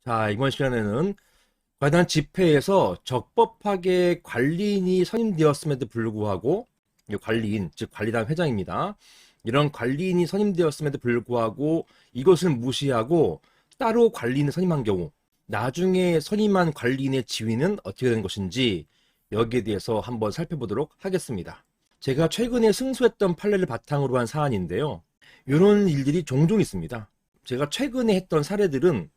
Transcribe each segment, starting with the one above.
자, 이번 시간에는 관한 집회에서 적법하게 관리인이 선임되었음에도 불구하고, 이 관리인, 즉 관리단 회장입니다. 이런 관리인이 선임되었음에도 불구하고 이것을 무시하고 따로 관리인을 선임한 경우, 나중에 선임한 관리인의 지위는 어떻게 되는 것인지 여기에 대해서 한번 살펴보도록 하겠습니다. 제가 최근에 승소했던 판례를 바탕으로 한 사안인데요. 이런 일들이 종종 있습니다. 제가 최근에 했던 사례들은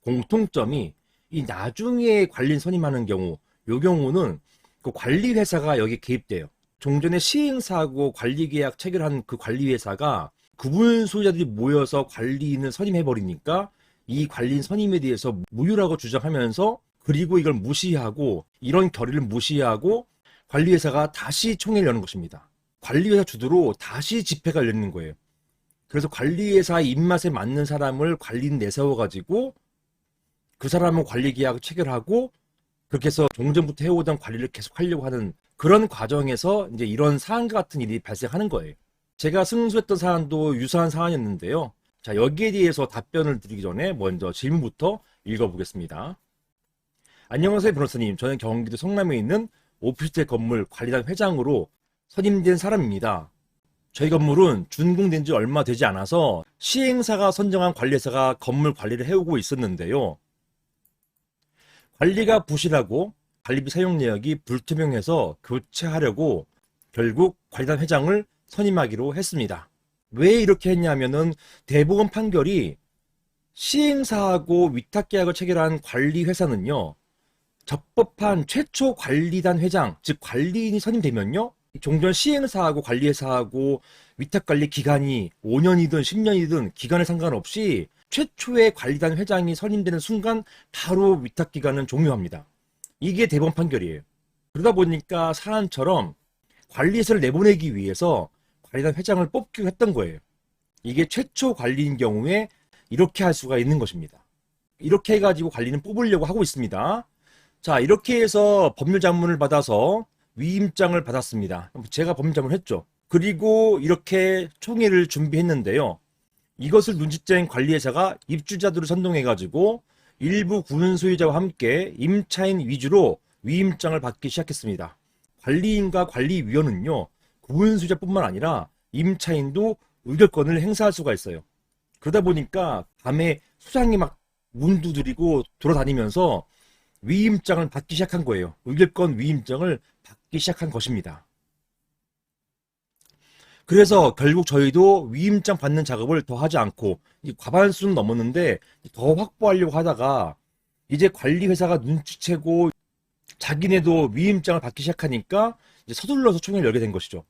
공통점이 이 나중에 관리인 선임하는 경우, 요 경우는 그 관리회사가 여기 개입돼요. 종전에 시행사하고 관리계약 체결한 그 관리회사가 구분 소유자들이 모여서 관리인을 선임해버리니까 이 관리인 선임에 대해서 무효라고 주장하면서, 그리고 이걸 무시하고, 이런 결의를 무시하고 관리회사가 다시 총회를 여는 것입니다. 관리회사 주도로 다시 집회가 열리는 거예요. 그래서 관리회사 입맛에 맞는 사람을 관리인 내세워가지고 그 사람은 관리계약을 체결하고, 그렇게 해서 종전부터 해오던 관리를 계속 하려고 하는 그런 과정에서 이제 이런 사안과 같은 일이 발생하는 거예요. 제가 승소했던 사안도 유사한 사안이었는데요. 자, 여기에 대해서 답변을 드리기 전에 먼저 질문부터 읽어보겠습니다. 안녕하세요, 변호사님. 저는 경기도 성남에 있는 오피스텔 건물 관리단 회장으로 선임된 사람입니다. 저희 건물은 준공된 지 얼마 되지 않아서 시행사가 선정한 관리회사가 건물 관리를 해오고 있었는데요. 관리가 부실하고 관리비 사용 내역이 불투명해서 교체하려고 결국 관리단 회장을 선임하기로 했습니다. 왜 이렇게 했냐면은 대법원 판결이 시행사하고 위탁계약을 체결한 관리회사는요, 적법한 최초 관리단 회장, 즉 관리인이 선임되면요, 종전 시행사하고 관리회사하고 위탁관리 기간이 5년이든 10년이든 기간에 상관없이 최초의 관리단 회장이 선임되는 순간 바로 위탁기간은 종료합니다. 이게 대법원 판결이에요. 그러다 보니까 사안처럼 관리회사를 내보내기 위해서 관리단 회장을 뽑기로 했던 거예요. 이게 최초 관리인 경우에 이렇게 할 수가 있는 것입니다. 이렇게 해가지고 관리는 뽑으려고 하고 있습니다. 자, 이렇게 해서 법률자문을 받아서 위임장을 받았습니다. 제가 법률자문을 했죠. 그리고 이렇게 총회를 준비했는데요. 이것을 눈치챈 관리회사가 입주자들을 선동해가지고 일부 구분 소유자와 함께 임차인 위주로 위임장을 받기 시작했습니다. 관리인과 관리위원은요, 구분 소유자뿐만 아니라 임차인도 의결권을 행사할 수가 있어요. 그러다 보니까 밤에 수상이 막 문 두드리고 돌아다니면서 위임장을 받기 시작한 거예요. 의결권 위임장을 받기 시작한 것입니다. 그래서 결국 저희도 위임장 받는 작업을 더 하지 않고, 과반수는 넘었는데 더 확보하려고 하다가 이제 관리회사가 눈치채고 자기네도 위임장을 받기 시작하니까 이제 서둘러서 총회를 열게 된 것이죠.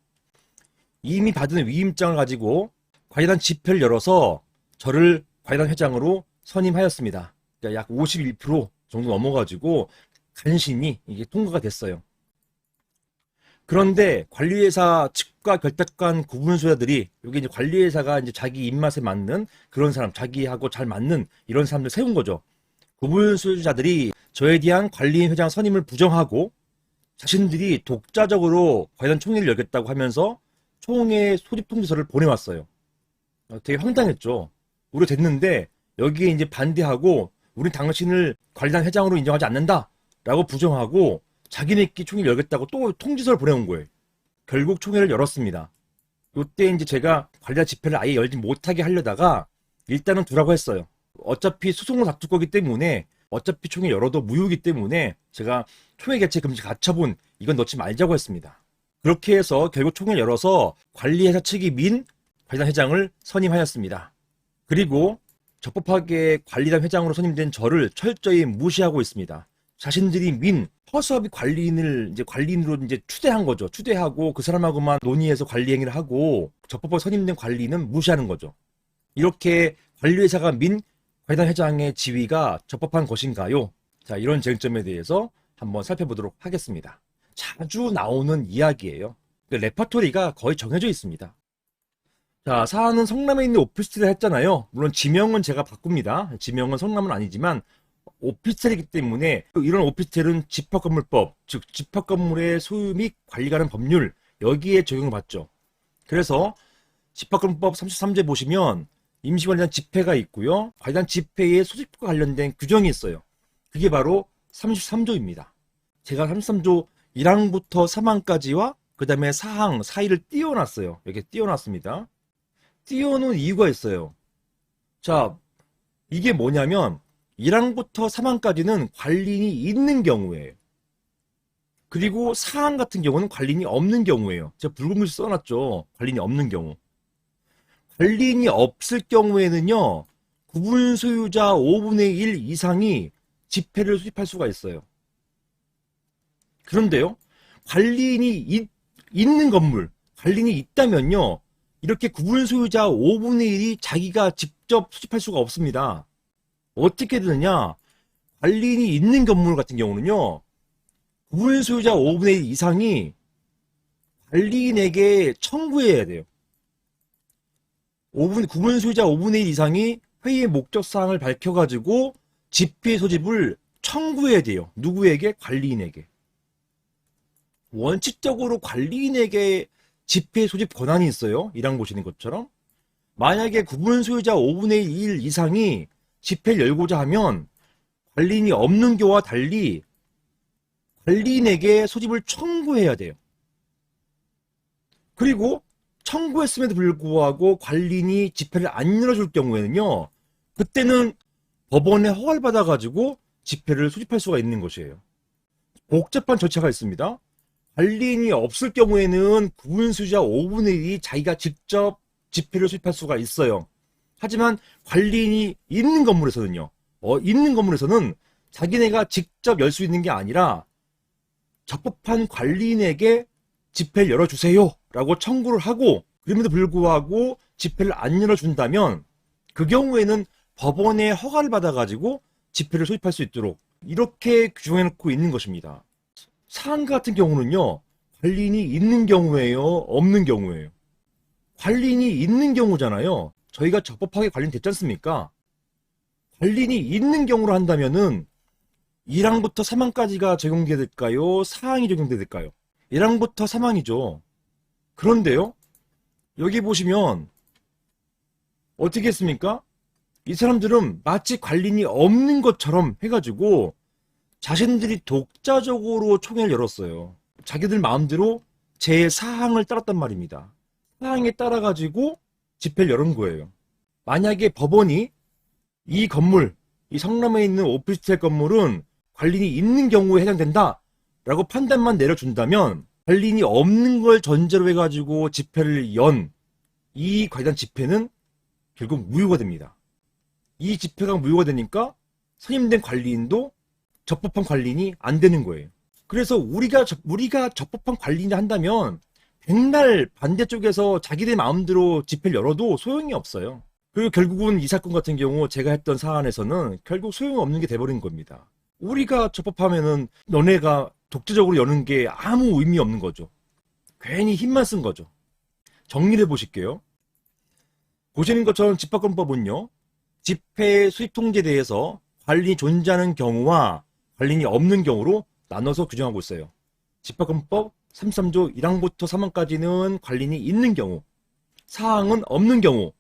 이미 받은 위임장을 가지고 관리단 집회를 열어서 저를 관리단 회장으로 선임하였습니다. 그러니까 약 51% 정도 넘어가지고 간신히 이게 통과가 됐어요. 그런데 관리회사 측과 결탁한 구분 소유자들이, 여기 이제 관리회사가 이제 자기 입맛에 맞는 그런 사람, 자기하고 잘 맞는 이런 사람들 세운 거죠. 구분 소유자들이 저에 대한 관리인 회장 선임을 부정하고 자신들이 독자적으로 관련 총회를 열겠다고 하면서 총회 소집 통지서를 보내왔어요. 되게 황당했죠. 우리가 됐는데 여기에 이제 반대하고 우린 당신을 관리단 회장으로 인정하지 않는다 라고 부정하고 자기네끼리 총회를 열겠다고 또 통지서를 보내온 거예요. 결국 총회를 열었습니다. 이때 이제 제가 관리단 집회를 아예 열지 못하게 하려다가 일단은 두라고 했어요. 어차피 소송을 다툴 거기 때문에, 어차피 총회 열어도 무효이기 때문에 제가 총회 개최 금지 가처분 이건 넣지 말자고 했습니다. 그렇게 해서 결국 총회를 열어서 관리회사 측이 민 관리단 회장을 선임하였습니다. 그리고 적법하게 관리단 회장으로 선임된 저를 철저히 무시하고 있습니다. 자신들이 민 허수아비 관리인을 이제 관리인으로 이제 추대한 거죠. 추대하고 그 사람하고만 논의해서 관리 행위를 하고 적법하게 선임된 관리인은 무시하는 거죠. 이렇게 관리회사가 민 관리단 회장의 지위가 적법한 것인가요? 자, 이런 쟁점에 대해서 한번 살펴보도록 하겠습니다. 자주 나오는 이야기예요. 레퍼토리가 거의 정해져 있습니다. 자, 사안은 성남에 있는 오피스텔을 했잖아요. 물론 지명은 제가 바꿉니다. 지명은 성남은 아니지만 오피스텔이기 때문에 이런 오피스텔은 집합건물법, 즉 집합건물의 소유 및 관리 관련 법률, 여기에 적용을 받죠. 그래서 집합건물법 33제 보시면 임시관리단 집회가 있고요. 관리단 집회의 소집과 관련된 규정이 있어요. 그게 바로 33조입니다. 제가 33조 1항부터 3항까지와 그 다음에 4항, 4위를 띄워놨어요. 이렇게 띄워놨습니다. 띄워놓은 이유가 있어요. 자, 이게 뭐냐면 1항부터 3항까지는 관리인이 있는 경우에요. 그리고 4항 같은 경우는 관리인이 없는 경우예요. 제가 붉은 글씨 써놨죠. 관리인이 없는 경우. 관리인이 없을 경우에는요, 구분 소유자 5분의 1 이상이 집회를 수집할 수가 있어요. 그런데요, 관리인이 있는 건물, 관리인이 있다면요, 이렇게 구분 소유자 5분의 1이 자기가 직접 수집할 수가 없습니다. 어떻게 되느냐, 관리인이 있는 건물 같은 경우는요, 구분 소유자 5분의 1 이상이 관리인에게 청구해야 돼요. 구분 소유자 5분의 1 이상이 회의의 목적사항을 밝혀가지고 집회 소집을 청구해야 돼요. 누구에게? 관리인에게. 원칙적으로 관리인에게 집회 소집 권한이 있어요. 1항 보시는 것처럼. 만약에 구분 소유자 5분의 1 이상이 집회를 열고자 하면 관리인이 없는 경우와 달리 관리인에게 소집을 청구해야 돼요. 그리고 청구했음에도 불구하고 관리인이 집회를 안 열어줄 경우에는요, 그때는 법원에 허가를 받아가지고 집회를 수집할 수가 있는 것이에요. 복잡한 절차가 있습니다. 관리인이 없을 경우에는 구분 소유자 5분의 1이 자기가 직접 집회를 수집할 수가 있어요. 하지만 관리인이 있는 건물에서는요, 있는 건물에서는 자기네가 직접 열 수 있는 게 아니라 적법한 관리인에게 집회를 열어주세요 라고 청구를 하고, 그럼에도 불구하고 집회를 안 열어준다면 그 경우에는 법원의 허가를 받아가지고 집회를 소집할 수 있도록 이렇게 규정해 놓고 있는 것입니다. 사항 같은 경우는요, 관리인이 있는 경우예요, 없는 경우예요. 관리인이 있는 경우잖아요. 저희가 적법하게 관리됐지 않습니까? 관리인이 있는 경우로 한다면은 1항부터 3항까지가 적용돼야 될까요? 4항이 적용돼야 될까요? 1항부터 3항이죠. 그런데요, 여기 보시면 어떻게 했습니까? 이 사람들은 마치 관리인이 없는 것처럼 해가지고 자신들이 독자적으로 총회를 열었어요. 자기들 마음대로 제4항을 따랐단 말입니다. 4항에 따라가지고 집회를 열은 거예요. 만약에 법원이 이 건물, 이 성남에 있는 오피스텔 건물은 관리인이 있는 경우에 해당된다 라고 판단만 내려준다면 관리인이 없는 걸 전제로 해가지고 집회를 연 이 관련 집회는 결국 무효가 됩니다. 이 집회가 무효가 되니까 선임된 관리인도 적법한 관리인이 안 되는 거예요. 그래서 우리가 적법한 관리인을 한다면 백날 반대쪽에서 자기들 마음대로 집회를 열어도 소용이 없어요. 그리고 결국은 이 사건 같은 경우 제가 했던 사안에서는 결국 소용이 없는 게 돼버린 겁니다. 우리가 적법하면은 너네가 독자적으로 여는 게 아무 의미 없는 거죠. 괜히 힘만 쓴 거죠. 정리를 해보실게요. 보시는 것처럼 집합권법은요, 집회 수입 통제에 대해서 관리인이 존재하는 경우와 관리인이 없는 경우로 나눠서 규정하고 있어요. 집합권법 33조 1항부터 3항까지는 관리인이 있는 경우, 4항은 없는 경우,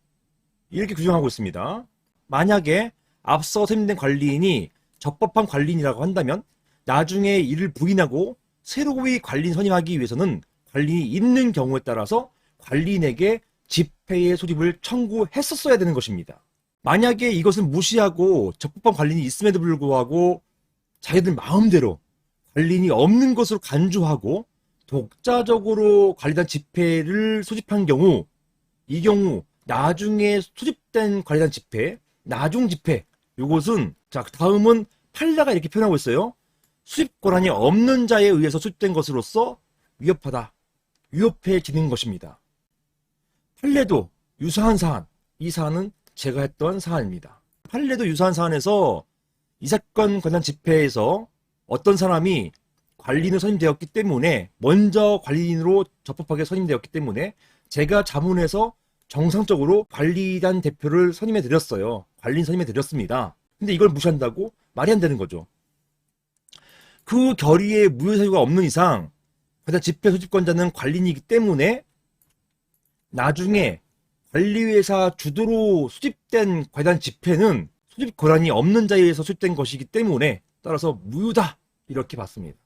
이렇게 규정하고 있습니다. 만약에 앞서 선임된 관리인이 적법한 관리인이라고 한다면 나중에 이를 부인하고 새로이 관리인 선임하기 위해서는 관리인이 있는 경우에 따라서 관리인에게 집회의 소집을 청구했었어야 되는 것입니다. 만약에 이것을 무시하고 적법한 관리인이 있음에도 불구하고 자기들 마음대로 관리인이 없는 것으로 간주하고 독자적으로 관리단 집회를 소집한 경우, 이 경우 나중에 소집된 관리단 집회, 나중 집회, 요것은, 자, 다음은 판례가 이렇게 표현하고 있어요. 수집 권한이 없는 자에 의해서 수집된 것으로서 위협하다, 위협해지는 것입니다. 판례도 유사한 사안, 이 사안은 제가 했던 사안입니다. 판례도 유사한 사안에서 이 사건 관련 집회에서 어떤 사람이 관리인으로 선임되었기 때문에, 먼저 관리인으로 적법하게 선임되었기 때문에 제가 자문해서 정상적으로 관리단 대표를 선임해 드렸어요. 관리인 선임해 드렸습니다. 근데 이걸 무시한다고? 말이 안 되는 거죠. 그 결의에 무효 사유가 없는 이상 가장 집회 소집권자는 관리인이기 때문에 나중에 관리회사 주도로 수집된 관리단 지폐는 수집 권한이 없는 자리에서 수집된 것이기 때문에 따라서 무효다 이렇게 봤습니다.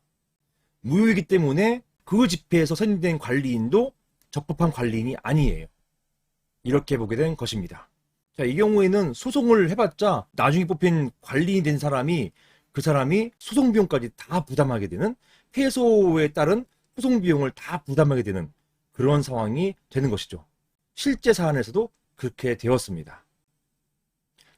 무효이기 때문에 그 지폐에서 선임된 관리인도 적법한 관리인이 아니에요. 이렇게 보게 된 것입니다. 자, 이 경우에는 소송을 해봤자 나중에 뽑힌 관리인이 된 사람이 그 사람이 소송 비용까지 다 부담하게 되는, 패소에 따른 소송 비용을 다 부담하게 되는 그런 상황이 되는 것이죠. 실제 사안에서도 그렇게 되었습니다.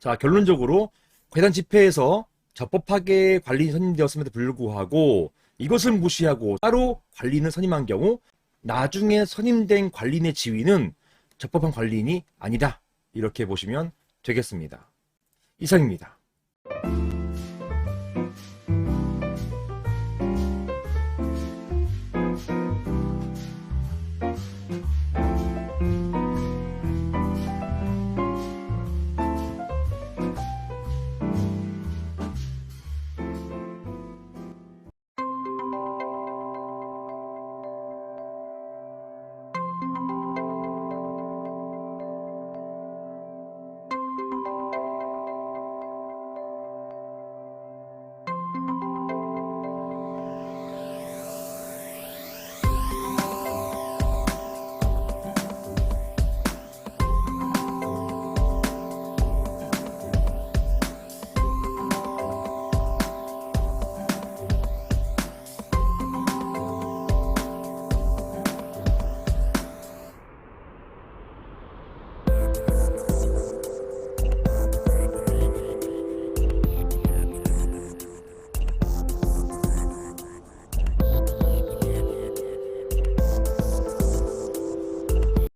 자, 결론적으로 관리단 집회에서 적법하게 관리인이 선임되었음에도 불구하고 이것을 무시하고 따로 관리인을 선임한 경우 나중에 선임된 관리인의 지위는 적법한 관리인이 아니다. 이렇게 보시면 되겠습니다. 이상입니다.